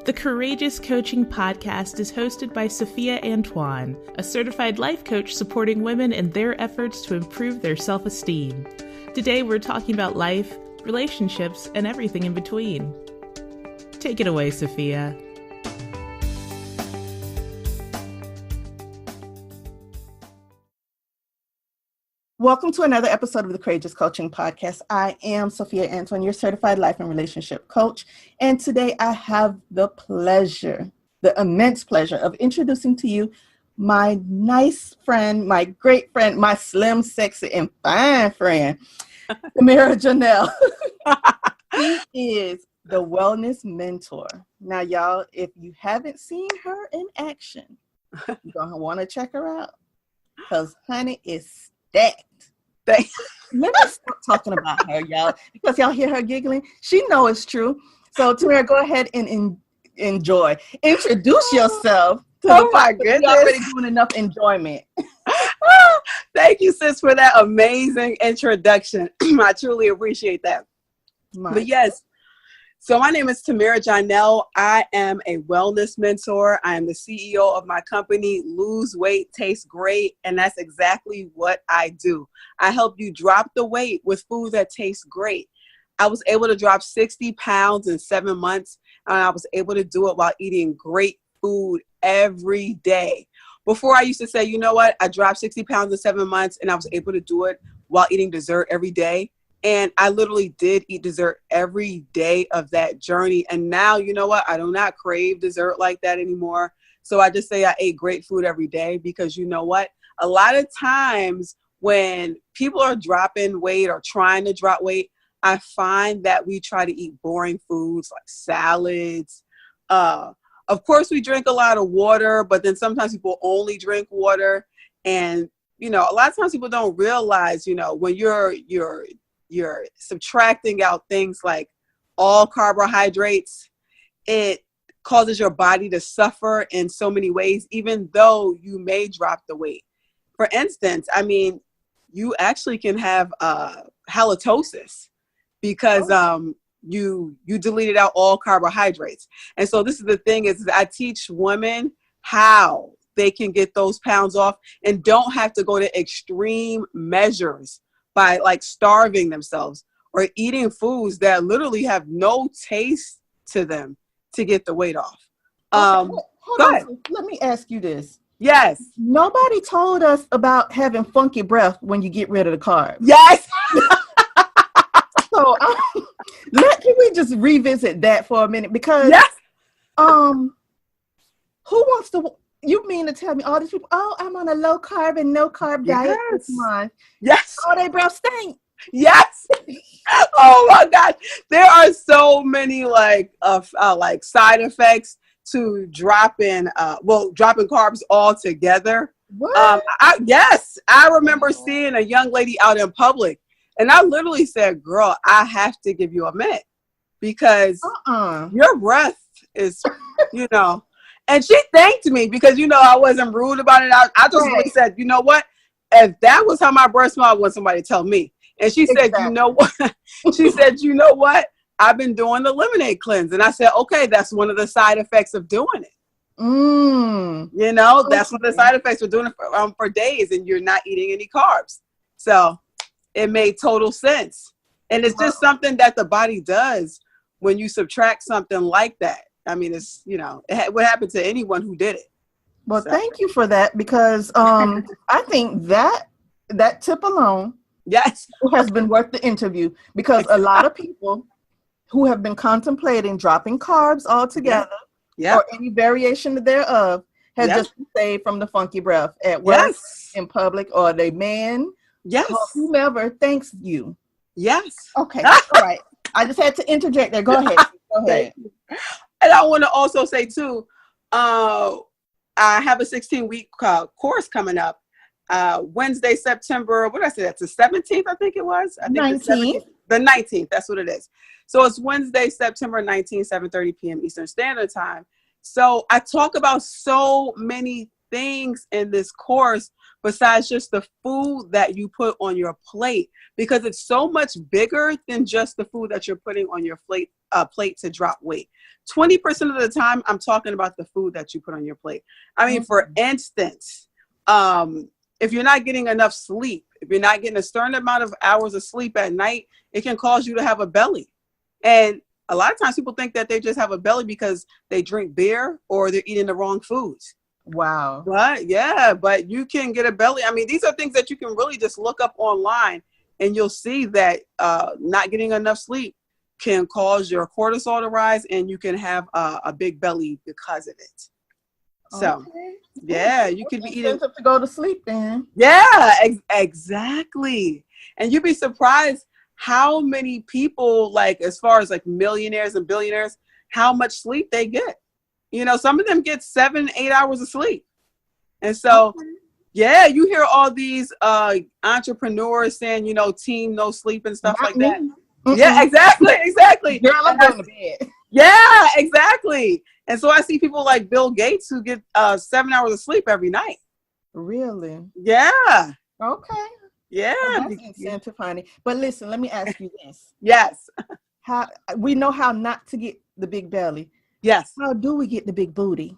The Courageous Coaching Podcast is hosted by Sophia Antoine, a certified life coach supporting women in their efforts to improve their self-esteem. Today we're talking about life, relationships, and everything in between. Take it away, Sophia. Welcome to another episode of the Courageous Coaching Podcast. I am Sophia Antoine, your certified life and relationship coach. And today I have the immense pleasure of introducing to you my nice friend, my great friend, my slim, sexy, and fine friend, Tamira Johnelle. She is the wellness mentor. Now, y'all, if you haven't seen her in action, you're going to want to check her out because honey is stacked. Let me stop talking about her, y'all, because y'all hear her giggling. She knows it's true. So, Tamira, go ahead and introduce yourself. Oh my goodness! You're already doing enough enjoyment. Thank you, sis, for that amazing introduction. I truly appreciate that. But yes, so my name is Tamira Johnelle. I am a wellness mentor. I am the CEO of my company, Lose Weight, Taste Great. And that's exactly what I do. I help you drop the weight with food that tastes great. I was able to drop 60 pounds in 7 months. And I was able to do it while eating great food every day. Before I used to say, you know what? I dropped 60 pounds in 7 months and I was able to do it while eating dessert every day. And I literally did eat dessert every day of that journey. And now, you know what? I do not crave dessert like that anymore. So I just say I ate great food every day because you know what? A lot of times when people are dropping weight or trying to drop weight, I find that we try to eat boring foods like salads. Of course, we drink a lot of water, but then sometimes people only drink water. And, you know, a lot of times people don't realize, you know, when you're subtracting out things like all carbohydrates, it causes your body to suffer in so many ways, even though you may drop the weight. For instance, I mean, you actually can have halitosis because you deleted out all carbohydrates. And so this is the thing is I teach women how they can get those pounds off and don't have to go to extreme measures by like starving themselves or eating foods that literally have no taste to them to get the weight off. Hold on. Let me ask you this. Yes. Nobody told us about having funky breath when you get rid of the carbs. Yes. So can we just revisit that for a minute? Because yes. Who wants to? You mean to tell me all these people, oh, I'm on a low carb and no carb diet this month. Yes. Oh, they breath stink. Yes. Oh my God. There are so many like side effects to dropping carbs altogether. What? I remember seeing a young lady out in public and I literally said, girl, I have to give you a mint because your breath is, you know. And she thanked me because, you know, I wasn't rude about it. I just really said, you know what? If that was how my breath smelled, I want somebody to tell me. And she said, you know what? She said, you know what? I've been doing the lemonade cleanse. And I said, okay, that's one of the side effects of doing it. You know, that's one of the side effects of doing it for days and you're not eating any carbs. So it made total sense. And it's just something that the body does when you subtract something like that. I mean, it's, you know, it would happen to anyone who did it. Well, thank you for that because I think that tip alone has been worth the interview because a lot of people who have been contemplating dropping carbs altogether or any variation thereof have just been saved from the funky breath at work, in public, or they man, or whomever thanks you. Yes. Okay. All right. I just had to interject there. Go ahead. Go ahead. And I want to also say, too, I have a 16-week course coming up. Wednesday, September, what did I say? That's the 17th, I think it was. I think 19th. The 19th, that's what it is. So it's Wednesday, September 19th, 7:30 p.m. Eastern Standard Time. So I talk about so many things in this course, besides just the food that you put on your plate, because it's so much bigger than just the food that you're putting on your plate to drop weight. 20% of the time, I'm talking about the food that you put on your plate. I mean, for instance, if you're not getting enough sleep, if you're not getting a certain amount of hours of sleep at night, it can cause you to have a belly. And a lot of times people think that they just have a belly because they drink beer or they're eating the wrong foods. Wow. But you can get a belly. I mean, these are things that you can really just look up online, and you'll see that not getting enough sleep can cause your cortisol to rise, and you can have a big belly because of it. So, yeah, you could be eating to go to sleep then. Yeah, exactly. And you'd be surprised how many people, like as far as like millionaires and billionaires, how much sleep they get. You know, some of them get 7-8 hours of sleep. And so, yeah, you hear all these entrepreneurs saying, you know, team no sleep and stuff like that. Yeah, exactly. Girl, I'm going to bed. Yeah, exactly. And so I see people like Bill Gates who get 7 hours of sleep every night. Really? Yeah. Okay. Yeah. Oh, that's incentive, honey. But listen, let me ask you this. Yes. How we know how not to get the big belly. Yes. How do we get the big booty?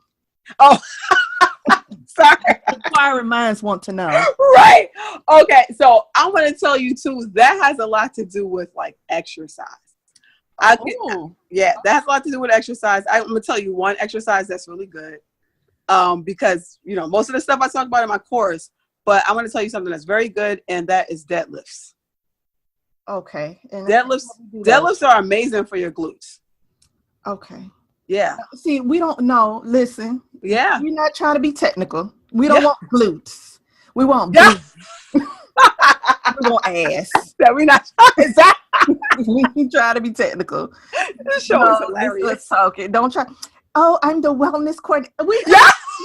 Oh, sorry. Inquiring minds want to know. Right. Okay. So I'm going to tell you too, that has a lot to do with like exercise. That has a lot to do with exercise. I'm going to tell you one exercise that's really good. Because, you know, most of the stuff I talk about in my course, but I'm going to tell you something that's very good, and that is deadlifts. Okay. And deadlifts are amazing for your glutes. Okay. Yeah. See, we don't know. Listen. Yeah. We're not trying to be technical. We don't want glutes. We want glutes. We want ass. That we not we try to be technical. This show is hilarious. Let's talk it. Don't try. Oh, I'm the wellness coordinator.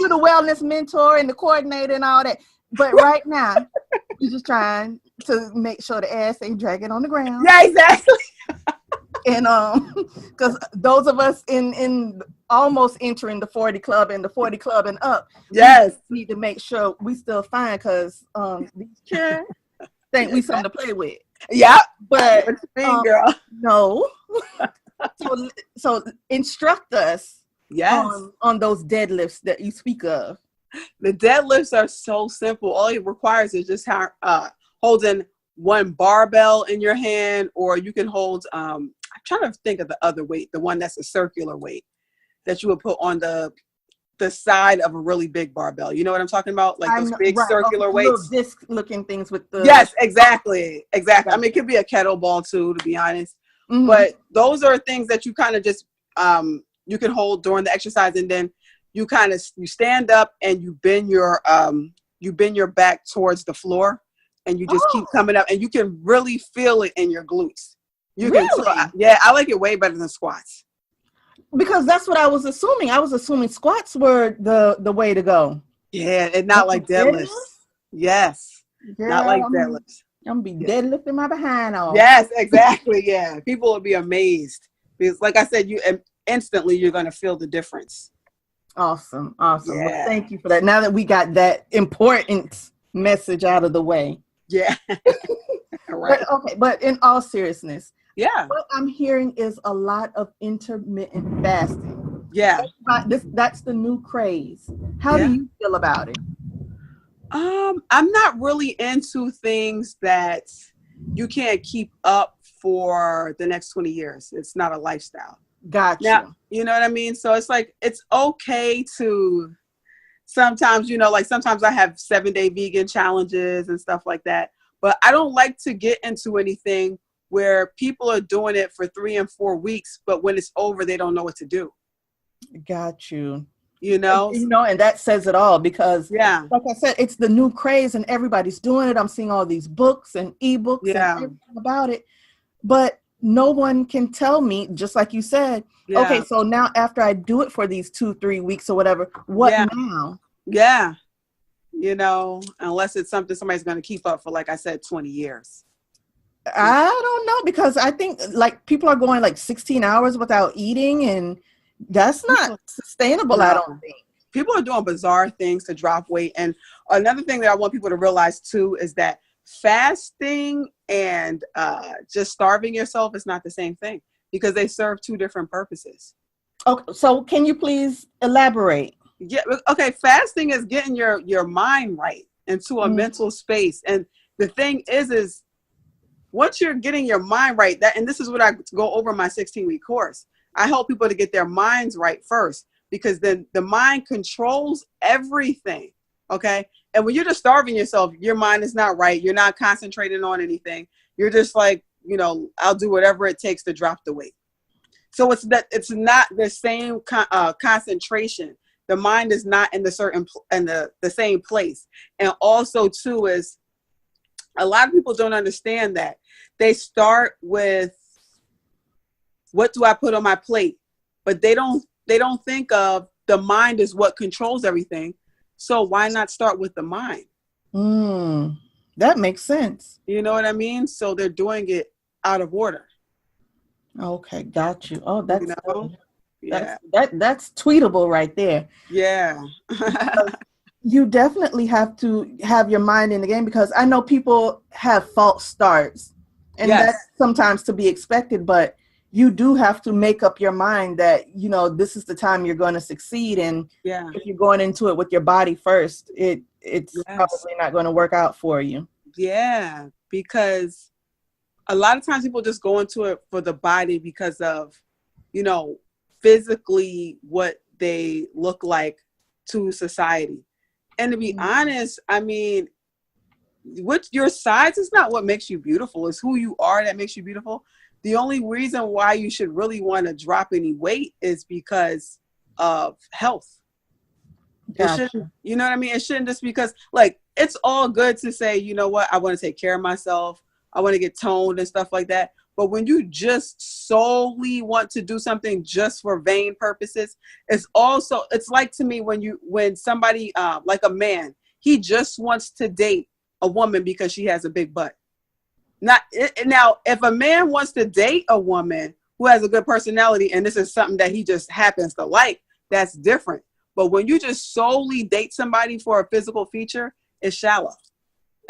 You're the wellness mentor and the coordinator and all that. But right now, we're just trying to make sure the ass ain't dragging on the ground. Yeah, exactly. And because those of us in almost entering the 40 club and the 40 club and up, yes, we need to make sure we still fine, because these children think we something to play with. Yeah, but what you mean, girl? No. so instruct us. Yes. On those deadlifts that you speak of. The deadlifts are so simple. All it requires is just holding one barbell in your hand, or you can hold, I'm trying to think of the other weight, the one that's a circular weight that you would put on the side of a really big barbell. You know what I'm talking about? Like those big circular weights. Disc looking things with the. Yes, exactly. I mean, it could be a kettlebell too, to be honest. Mm-hmm. But those are things that you kind of just, you can hold during the exercise, and then you stand up and you bend your back towards the floor, and you just keep coming up, and you can really feel it in your glutes. I like it way better than squats. Because that's what I was assuming. I was assuming squats were the way to go. Yeah, and not like deadlifts. Yes. Girl, not like deadlifts. I'm gonna be deadlifting my behind off. Yes, exactly. Yeah. People will be amazed. Because like I said, instantly you're gonna feel the difference. Awesome. Yeah. Well, thank you for that. Now that we got that important message out of the way. Yeah. Right. But in all seriousness, what I'm hearing is a lot of intermittent fasting. Yeah. That's the new craze. How do you feel about it? I'm not really into things that you can't keep up for the next 20 years. It's not a lifestyle. Gotcha. Now, you know what I mean? So it's like, it's okay to sometimes, sometimes I have 7-day vegan challenges and stuff like that, but I don't like to get into anything where people are doing it for 3 and 4 weeks, but when it's over, they don't know what to do. Got you. And that says it all, because like I said, it's the new craze and everybody's doing it. I'm seeing all these books and ebooks and everything about it, but no one can tell me, just like you said, okay, so now after I do it for these 2-3 weeks or whatever, what now? Yeah. Unless it's something somebody's going to keep up for, like I said, 20 years. I don't know, because I think like people are going like 16 hours without eating, and that's not sustainable. No. I don't think. people are doing bizarre things to drop weight. And another thing that I want people to realize too is that fasting and just starving yourself is not the same thing, because they serve two different purposes. Okay, so can you please elaborate? Yeah. Okay. Fasting is getting your mind right into a mental space. And the thing is once you're getting your mind right, and this is what I go over in my 16-week course, I help people to get their minds right first, because then the mind controls everything. Okay. And when you're just starving yourself, your mind is not right. You're not concentrating on anything. You're just like, I'll do whatever it takes to drop the weight. So it's not the same concentration. The mind is not in the same place. And also too is a lot of people don't understand that. They start with, what do I put on my plate? But they don't think of the mind is what controls everything. So why not start with the mind? That makes sense. You know what I mean? So they're doing it out of order. Okay, got you. Oh, that's yeah. That's tweetable right there. Yeah. You definitely have to have your mind in the game, because I know people have false starts, and that's sometimes to be expected, but you do have to make up your mind that, this is the time you're going to succeed. And if you're going into it with your body first, it's probably not going to work out for you. Yeah, because a lot of times people just go into it for the body because of, physically what they look like to society. And to be honest, I mean, with your size is not what makes you beautiful. It's who you are that makes you beautiful. The only reason why you should really want to drop any weight is because of health. Gotcha. You know what I mean? It shouldn't just because, it's all good to say, you know what, I want to take care of myself. I want to get toned and stuff like that. But when you just solely want to do something just for vain purposes, it's like, to me, when somebody, like a man, he just wants to date a woman because she has a big butt. Now, if a man wants to date a woman who has a good personality, and this is something that he just happens to like, that's different. But when you just solely date somebody for a physical feature, it's shallow,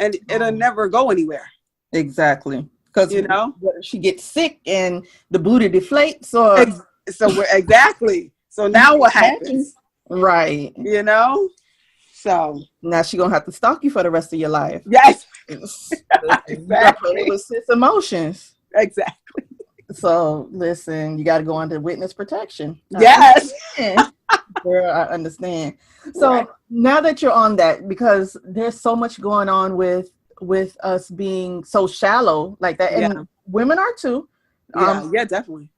and it'll never go anywhere. Exactly. Because she gets sick and the booty deflates, or exactly. So now what happens? Right. So now she's gonna have to stalk you for the rest of your life. Yes. Exactly. With its emotions. Exactly. So listen, you got to go under witness protection. Yes. Girl, I understand. So now that you're on that, because there's so much going on with us being so shallow like that, and women are too. Yeah, definitely.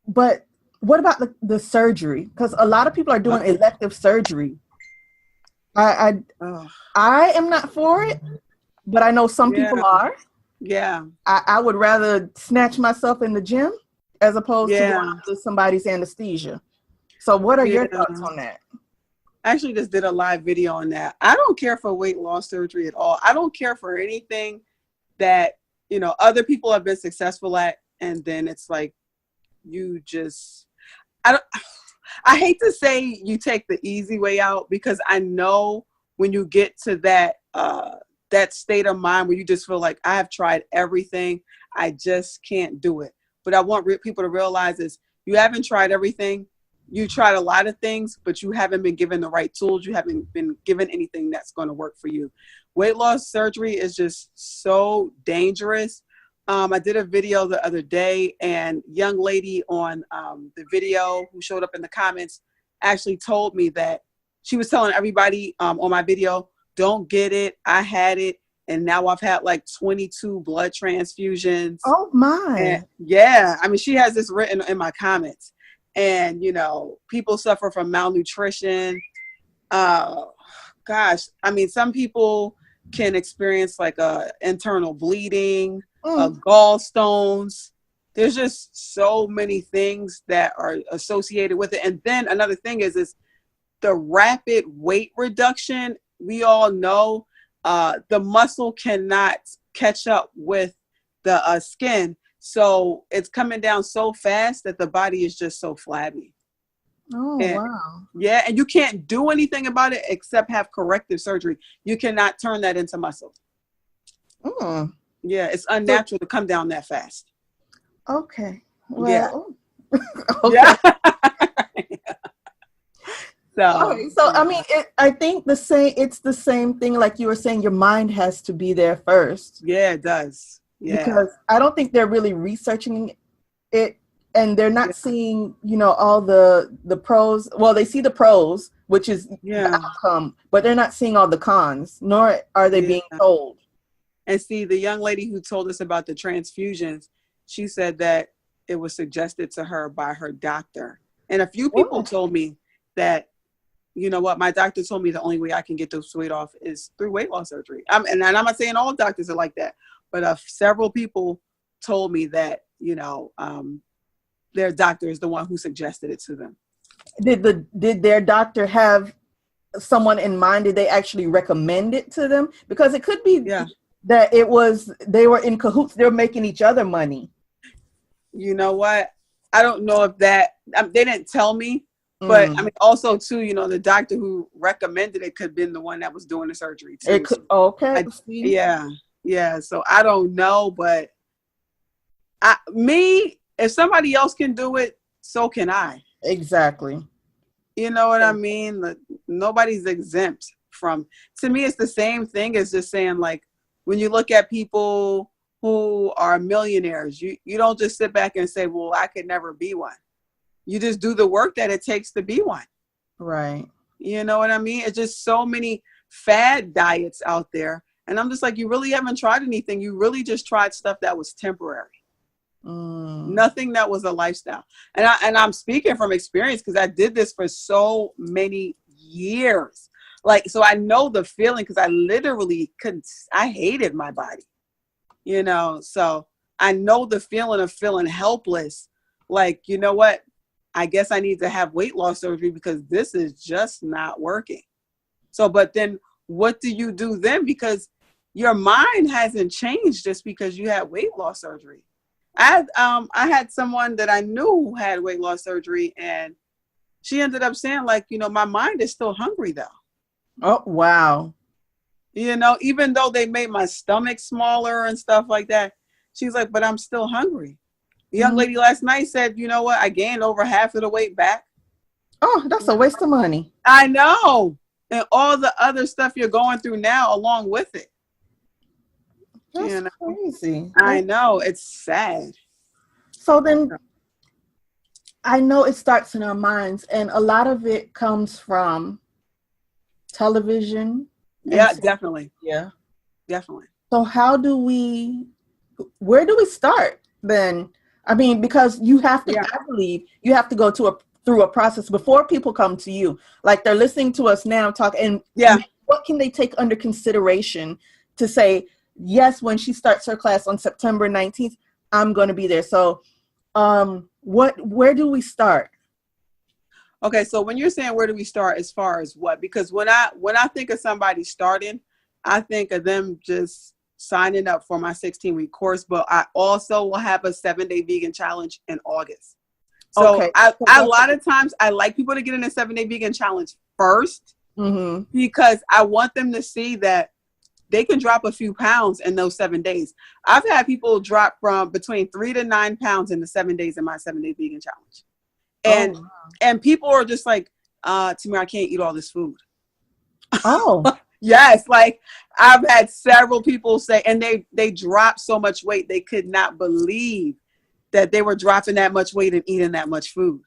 But what about the surgery? Because a lot of people are doing elective surgery. I am not for it, but I know some people are. Yeah. I would rather snatch myself in the gym as opposed to going under somebody's anesthesia. So what are your thoughts on that? I actually just did a live video on that. I don't care for weight loss surgery at all. I don't care for anything that, other people have been successful at. And then it's like, I hate to say you take the easy way out, because I know when you get to that state of mind where you just feel like, I have tried everything, I just can't do it. But I want people to realize is, you haven't tried everything. You tried a lot of things, but you haven't been given the right tools. You haven't been given anything that's going to work for you. Weight loss surgery is just so dangerous. I did a video the other day, and young lady on the video who showed up in the comments actually told me that she was telling everybody on my video, don't get it. I had it. And now I've had like 22 blood transfusions. Oh my. And yeah. I mean, she has this written in my comments. And, people suffer from malnutrition. Gosh, I mean, some people can experience like internal bleeding, gallstones. There's just so many things that are associated with it. And then another thing is the rapid weight reduction. We all know the muscle cannot catch up with the skin. So it's coming down so fast that the body is just so flabby. Oh, and, wow. Yeah, and you can't do anything about it except have corrective surgery. You cannot turn that into muscle. Mm. Yeah, it's unnatural to come down that fast. Okay. Well, yeah. okay. Yeah. So, okay. So, I mean, I think it's the same thing. Like you were saying, your mind has to be there first. Yeah, it does. Yeah. Because I don't think they're really researching it, and they're not seeing, all the pros. Well, they see the pros, which is the outcome, but they're not seeing all the cons, nor are they being told. And see, the young lady who told us about the transfusions, she said that it was suggested to her by her doctor. And a few people told me that, you know what, my doctor told me the only way I can get this weight off is through weight loss surgery. And I'm not saying all doctors are like that, but several people told me that, their doctor is the one who suggested it to them. Did their doctor have someone in mind? Did they actually recommend it to them? Because it could be that they were in cahoots. They're making each other money. You know what? I don't know if they didn't tell me, but I mean, also too, the doctor who recommended it could have been the one that was doing the surgery too. It could, okay. Yeah. So I don't know, but if somebody else can do it, so can I. Exactly. You know what I mean? Nobody's exempt from. To me, it's the same thing as just saying, like, when you look at people who are millionaires, you don't just sit back and say, well, I could never be one. You just do the work that it takes to be one. Right. You know what I mean? It's just so many fad diets out there. And I'm just like, you really haven't tried anything. You really just tried stuff that was temporary. Nothing that was a lifestyle. And I'm speaking from experience because I did this for so many years. Like, so I know the feeling because I literally I hated my body, so I know the feeling of feeling helpless. Like, you know what? I guess I need to have weight loss surgery because this is just not working. So, but then what do you do then? Because your mind hasn't changed just because you had weight loss surgery. I had someone that I knew who had weight loss surgery, and she ended up saying, like, my mind is still hungry though. Oh, wow. Even though they made my stomach smaller and stuff like that, she's like, but I'm still hungry. The young lady last night said, you know what? I gained over half of the weight back. Oh, that's a waste of money. I know. And all the other stuff you're going through now along with it. That's crazy. I know. It's sad. So then I know it starts in our minds, and a lot of it comes from television. Yeah, definitely. Yeah, definitely. So where do we start then? I mean, because you have to, I believe you have to go through a process before people come to you. Like, they're listening to us now talk, and what can they take under consideration to say, yes, when she starts her class on September 19th, I'm going to be there. So where do we start? Okay, so when you're saying where do we start, as far as what? Because when I think of somebody starting, I think of them just signing up for my 16-week course, but I also will have a 7-day vegan challenge in August. So a lot of times I like people to get in a 7-day vegan challenge first, because I want them to see that they can drop a few pounds in those 7 days. I've had people drop from between 3 to 9 pounds in the 7 days in my 7-day vegan challenge. And people are just like, Tamira, I can't eat all this food. Oh, yes. Like, I've had several people say, and they dropped so much weight, they could not believe that they were dropping that much weight and eating that much food.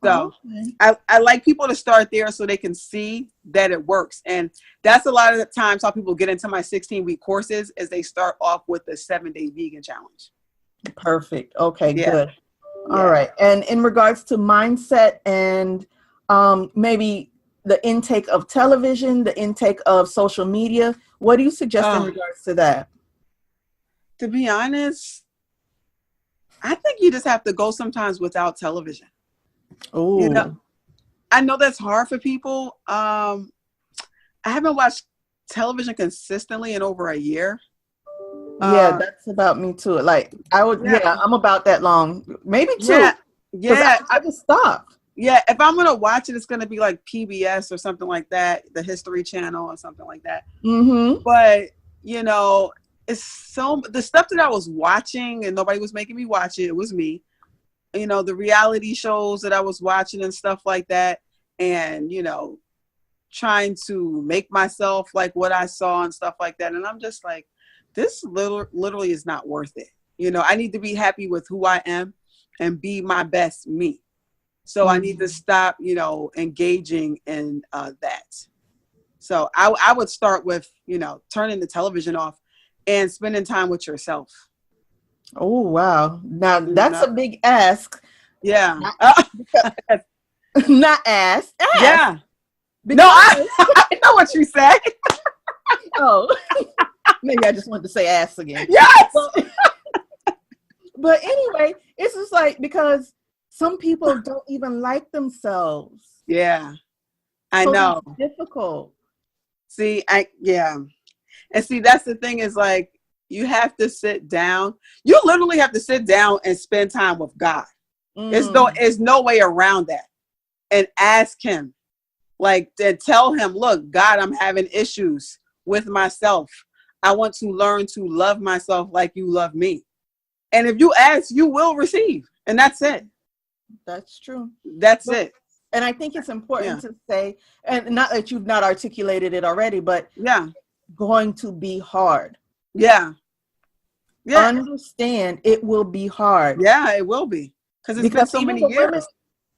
So I like people to start there so they can see that it works. And that's a lot of the times how people get into my 16-week courses, is they start off with the 7-day vegan challenge. Perfect. Okay, good. All right. And in regards to mindset and maybe the intake of television, the intake of social media, what do you suggest in regards to that? To be honest, I think you just have to go sometimes without television. Oh, I know that's hard for people. I haven't watched television consistently in over a year. Yeah, that's about me too. Like, I'm about that long, maybe two. Yeah. I just stopped. Yeah, if I'm gonna watch it, it's gonna be like PBS or something like that, the History Channel or something like that. But it's the stuff that I was watching, and nobody was making me watch it. It was me. The reality shows that I was watching and stuff like that, and trying to make myself like what I saw and stuff like that. And I'm just like, this literally is not worth it. I need to be happy with who I am and be my best me. So I need to stop, engaging in that. So I would start with, turning the television off and spending time with yourself. Oh, wow. Now that's a big ask. Yeah. Not ask. Yeah. No, I know what you said. Oh, maybe I just wanted to say ass again. Yes. But anyway, it's just like, because some people don't even like themselves. Yeah, I know. It's difficult. See, and see, that's the thing is like, you have to sit down. You literally have to sit down and spend time with God. There's no way around that. And ask him, like, to tell him, look, God, I'm having issues with myself. I want to learn to love myself like you love me. And if you ask, you will receive. And that's it. That's true. That's it. And I think it's important to say, and not that you've not articulated it already, but going to be hard. Yeah. Understand it will be hard. Yeah, it will be. Because it's been so many years. Women,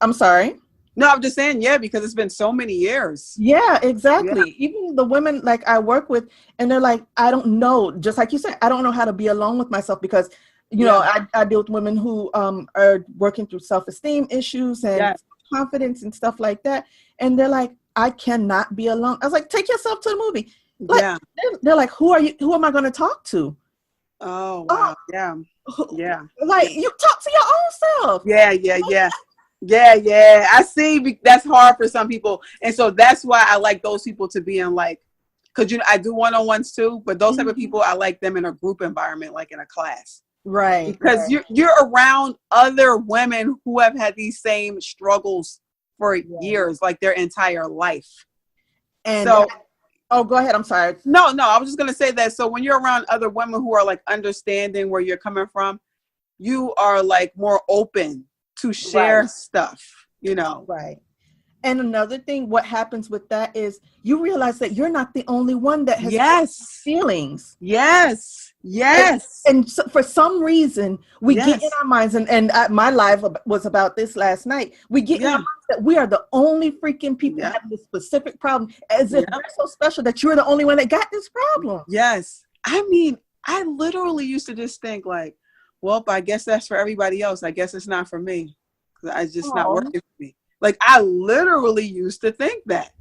I'm sorry. No, I'm just saying, because it's been so many years. Yeah, exactly. Yeah. Even the women like I work with, and they're like, I don't know, just like you said, I don't know how to be alone with myself, because I deal with women who are working through self-esteem issues and confidence and stuff like that. And they're like, I cannot be alone. I was like, take yourself to the movie. Like, they're like, who are you? Who am I going to talk to? Oh, wow. Yeah. Like, you talk to your own self. Yeah. I see. That's hard for some people. And so that's why I like those people to be in, like, because I do one-on-ones too, but those type of people, I like them in a group environment, like in a class. Right. Because you're around other women who have had these same struggles for years, like their entire life. And so, go ahead. I'm sorry. No, I was just going to say that. So when you're around other women who are like understanding where you're coming from, you are like more open to share stuff, Right. And another thing, what happens with that is you realize that you're not the only one that has feelings. Yes. And so for some reason, we get in our minds, and my live was about this last night. We get in our minds that we are the only freaking people having this specific problem, as if we're so special that you're the only one that got this problem. Yes. I mean, I literally used to just think like, well, I guess that's for everybody else. I guess it's not for me. It's just not working for me. Like, I literally used to think that.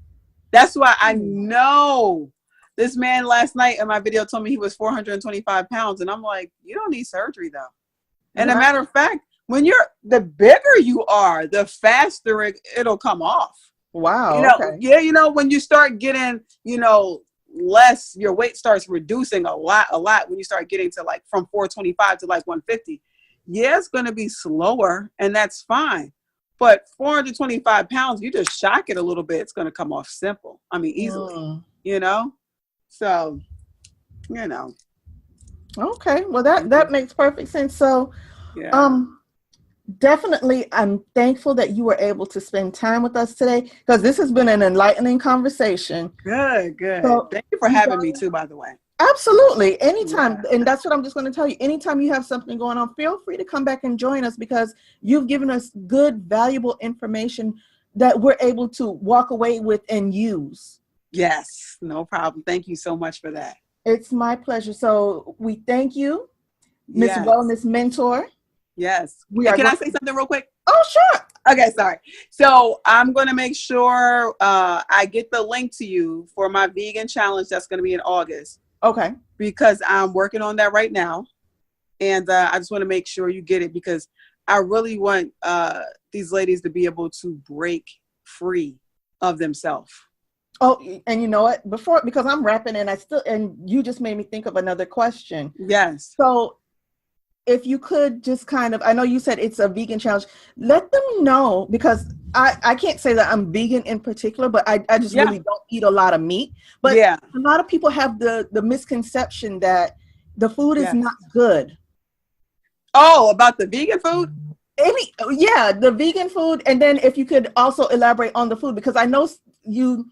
That's why I know this man last night in my video told me he was 425 pounds. And I'm like, you don't need surgery, though. And a matter of fact, the bigger you are, the faster it'll come off. Wow. When you start getting, less, your weight starts reducing a lot when you start getting to like from 425 to like 150. Yeah, it's going to be slower, and that's fine. But 425 pounds, you just shock it a little bit, it's going to come off simple. I mean, easily, So, Okay. Well, that makes perfect sense. So, definitely, I'm thankful that you were able to spend time with us today, because this has been an enlightening conversation. Good. So, thank you for having me too, by the way. Absolutely. Anytime. And that's what I'm just going to tell you. Anytime you have something going on, feel free to come back and join us, because you've given us good, valuable information that we're able to walk away with and use. Yes, no problem. Thank you so much for that. It's my pleasure. So we thank you, Miss Wellness Mentor. Yes. Can I say something real quick? Oh, sure. Okay, sorry. So I'm going to make sure I get the link to you for my vegan challenge that's going to be in August. Okay. Because I'm working on that right now. And I just want to make sure you get it, because I really want these ladies to be able to break free of themselves. Oh, and you know what? Because I'm rapping and you just made me think of another question. Yes. So if you could just I know you said it's a vegan challenge, let them know, because I can't say that I'm vegan in particular, but I just really don't eat a lot of meat. But a lot of people have the misconception that the food is not good. Oh, about the vegan food? The vegan food. And then if you could also elaborate on the food, because I know you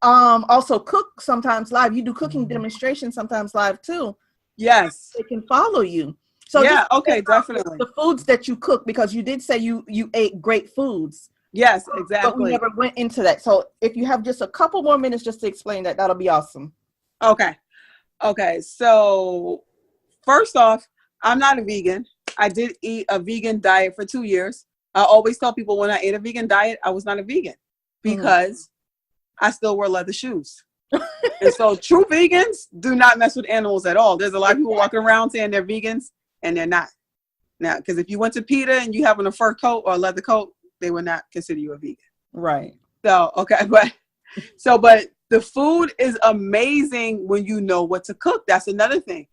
also cook sometimes live. You do cooking demonstrations sometimes live too. Yes. They can follow you. So okay, definitely. The foods that you cook, because you did say you ate great foods. Yes, exactly. But we never went into that. So if you have just a couple more minutes just to explain that, that'll be awesome. Okay. So first off, I'm not a vegan. I did eat a vegan diet for 2 years. I always tell people when I ate a vegan diet, I was not a vegan because I still wear leather shoes. And so true vegans do not mess with animals at all. There's a lot of people walking around saying they're vegans and they're not. Now, because if you went to PETA and you have on a fur coat or a leather coat, they would not consider you a vegan. Right. So, but the food is amazing when you know what to cook. That's another thing.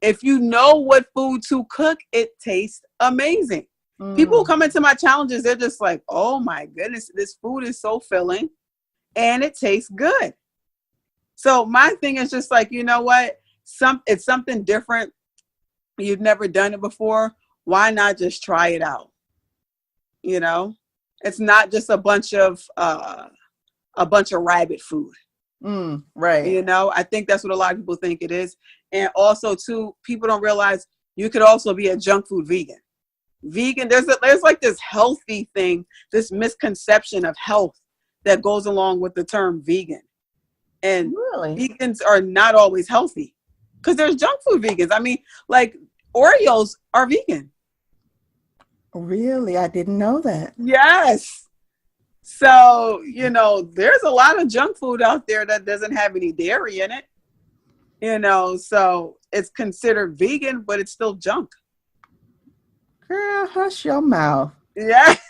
If you know what food to cook, it tastes amazing. People who come into my challenges, they're just like, oh my goodness, this food is so filling and it tastes good. So my thing is just like, you know what? It's something different. You've never done it before. Why not just try it out? You know, it's not just a bunch of rabbit food. Right. You know, I think that's what a lot of people think it is. And also too, people don't realize you could also be a junk food vegan. There's like this healthy thing, this misconception of health that goes along with the term vegan. And vegans are not always healthy because there's junk food vegans. I mean, like Oreos are vegan. Really? I didn't know that. Yes. So, you know, there's a lot of junk food out there that doesn't have any dairy in it. You know, so it's considered vegan, but it's still junk. Girl, hush your mouth. Yes.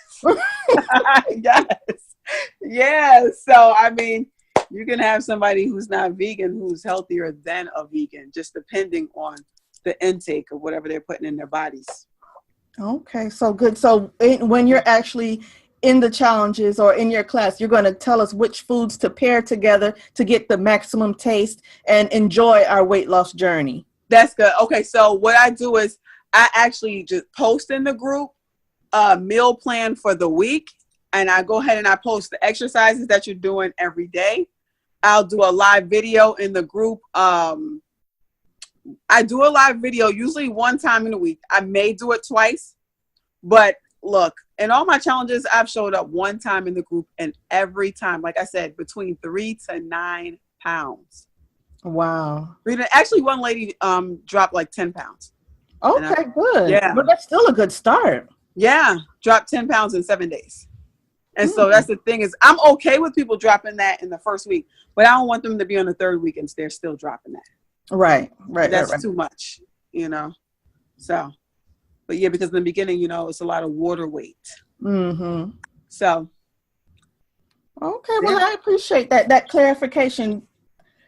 Yes. Yeah. So, I mean, you can have somebody who's not vegan who's healthier than a vegan, just depending on the intake of whatever they're putting in their bodies. Okay, so good. So when you're actually in the challenges or in your class, you're going to tell us which foods to pair together to get the maximum taste and enjoy our weight loss journey. That's good. Okay, so what I do is I actually just post in the group a meal plan for the week, and I go ahead and I post the exercises that you're doing every day. I'll do a live video in the group. I do a live video usually one time in a week. I may do it twice, but look, in all my challenges, I've showed up one time in the group, and every time, like I said, between 3 to 9 pounds. Wow. Actually, one lady dropped like 10 pounds. Okay, good. Yeah. But that's still a good start. Yeah, dropped 10 pounds in 7 days. And so that's the thing is I'm okay with people dropping that in the first week, but I don't want them to be on the third week and they're still dropping that. Right. That's too much, you know. So, but yeah, because in the beginning, you know, it's a lot of water weight. So. Okay, well, I appreciate that clarification.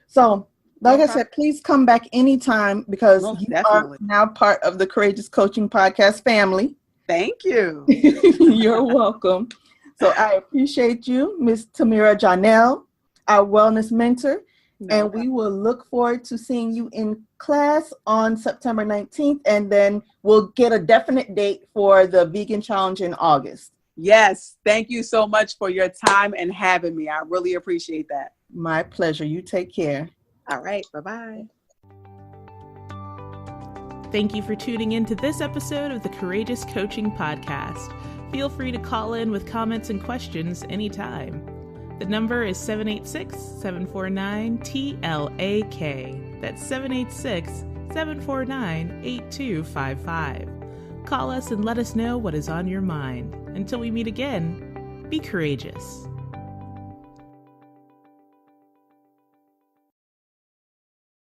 So, like I said, please come back anytime because you are now part of the Courageous Coaching Podcast family. Thank you. You're welcome. So I appreciate you, Ms. Tamira Johnelle, our wellness mentor. And we will look forward to seeing you in class on September 19th. And then we'll get a definite date for the vegan challenge in August. Yes. Thank you so much for your time and having me. I really appreciate that. My pleasure. You take care. All right. Bye-bye. Thank you for tuning in to this episode of the Courageous Coaching Podcast. Feel free to call in with comments and questions anytime. The number is 786-749-TLAK. That's 786-749-8255. Call us and let us know what is on your mind. Until we meet again, be courageous.